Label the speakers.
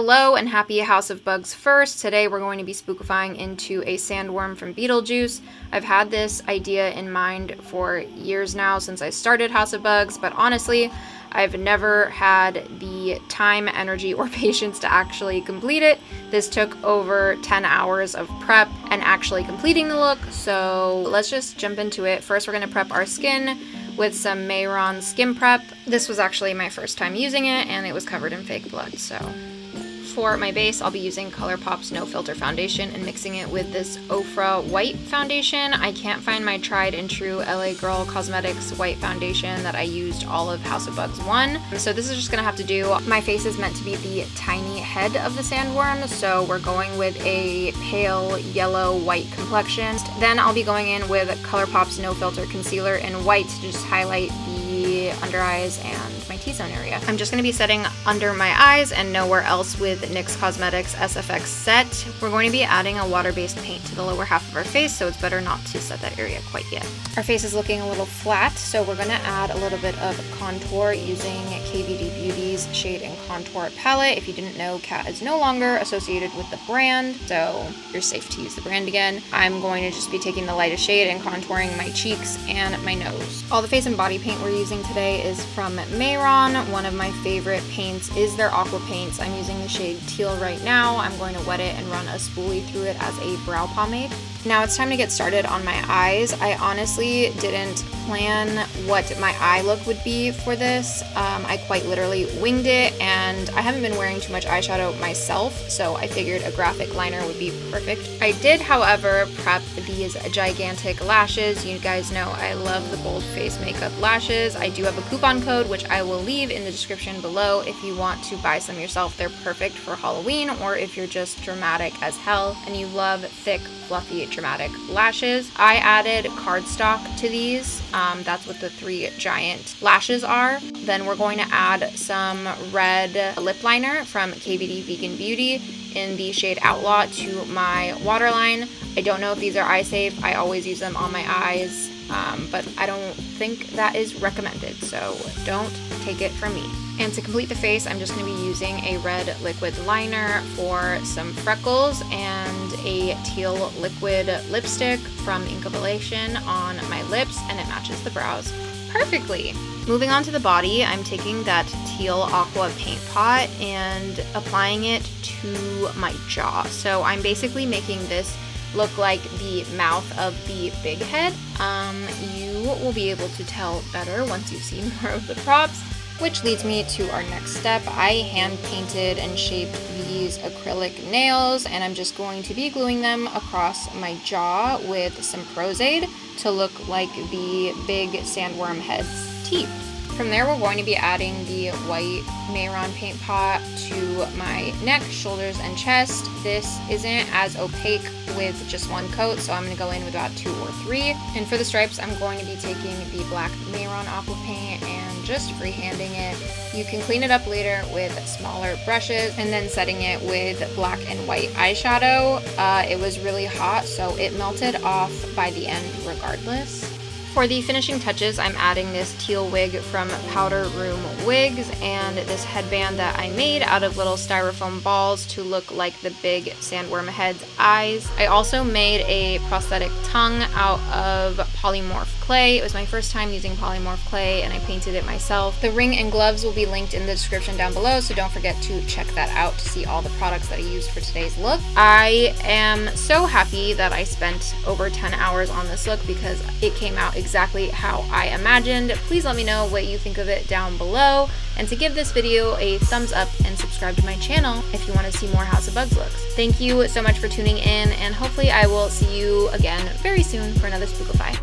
Speaker 1: Hello and happy House of Bugz first. Today we're going to be spookifying into a Sandworm from Beetlejuice. I've had this idea in mind for years now since I started House of Bugz, but honestly, I've never had the time, energy, or patience to actually complete it. This took over 10 hours of prep and actually completing the look, so let's just jump into it. First, we're going to prep our skin with some Mayron Skin Prep. This was actually my first time using it, and it was covered in fake blood, so. For my base, I'll be using ColourPop's No Filter Foundation and mixing it with this Ofra White Foundation. I can't find my tried and true LA Girl Cosmetics white foundation that I used all of House of Bugz 1. So this is just gonna have to do. My face is meant to be the tiny head of the Sandworm, so we're going with a pale yellow white complexion. Then I'll be going in with ColourPop's No Filter Concealer in white to just highlight the under eyes and my T-zone area. I'm just going to be setting under my eyes and nowhere else with NYX Cosmetics SFX Set. We're going to be adding a water-based paint to the lower half of our face, so it's better not to set that area quite yet. Our face is looking a little flat, so we're going to add a little bit of contour using KVD Beauty's Shade and Contour palette. If you didn't know, Kat is no longer associated with the brand, so you're safe to use the brand again. I'm going to just be taking the lightest shade and contouring my cheeks and my nose. All the face and body paint we're using today is from Mayron. One of my favorite paints is their aqua paints. I'm using the shade Teal right now. I'm going to wet it and run a spoolie through it as a brow pomade. Now it's time to get started on my eyes. I honestly didn't plan what my eye look would be for this. I quite literally winged it, and I haven't been wearing too much eyeshadow myself, so I figured a graphic liner would be perfect. I did, however, prep these gigantic lashes. You guys know I love the Boldface makeup lashes. I do have a coupon code, which I will leave in the description below if you want to buy some yourself. They're perfect for Halloween, or if you're just dramatic as hell and you love thick, fluffy, dramatic lashes. I added cardstock to these. That's what the 3 giant lashes are. Then we're going to add some red lip liner from KVD Vegan Beauty in the shade Outlaw to my waterline. I don't know if these are eye safe. I always use them on my eyes, but I don't think that is recommended, so don't take it from me. And to complete the face, I'm just going to be using a red liquid liner for some freckles and a teal liquid lipstick from Inkabiliation on my lips, and it matches the brows perfectly. Moving on to the body, I'm taking that teal aqua paint pot and applying it to my jaw. So I'm basically making this look like the mouth of the big head. You will be able to tell better once you've seen more of the props. Which leads me to our next step. I hand painted and shaped these acrylic nails, and I'm just going to be gluing them across my jaw with some Prozade to look like the big Sandworm head's teeth. From there, we're going to be adding the white Mayron paint pot to my neck, shoulders, and chest. This isn't as opaque with just one coat, so I'm going to go in with about 2 or 3. And for the stripes, I'm going to be taking the black Mayron aqua paint and just freehanding it. You can clean it up later with smaller brushes, and then setting it with black and white eyeshadow. It was really hot, so it melted off by the end regardless. For the finishing touches, I'm adding this teal wig from Powder Room Wigs and this headband that I made out of little styrofoam balls to look like the big Sandworm head's eyes. I also made a prosthetic tongue out of polymorph clay. It was my first time using polymorph clay, and I painted it myself. The ring and gloves will be linked in the description down below, so don't forget to check that out to see all the products that I used for today's look. I am so happy that I spent over 10 hours on this look because it came out exactly how I imagined. Please let me know what you think of it down below, and to give this video a thumbs up and subscribe to my channel if you want to see more House of Bugz looks. Thank you so much for tuning in, and hopefully I will see you again very soon for another Spookify.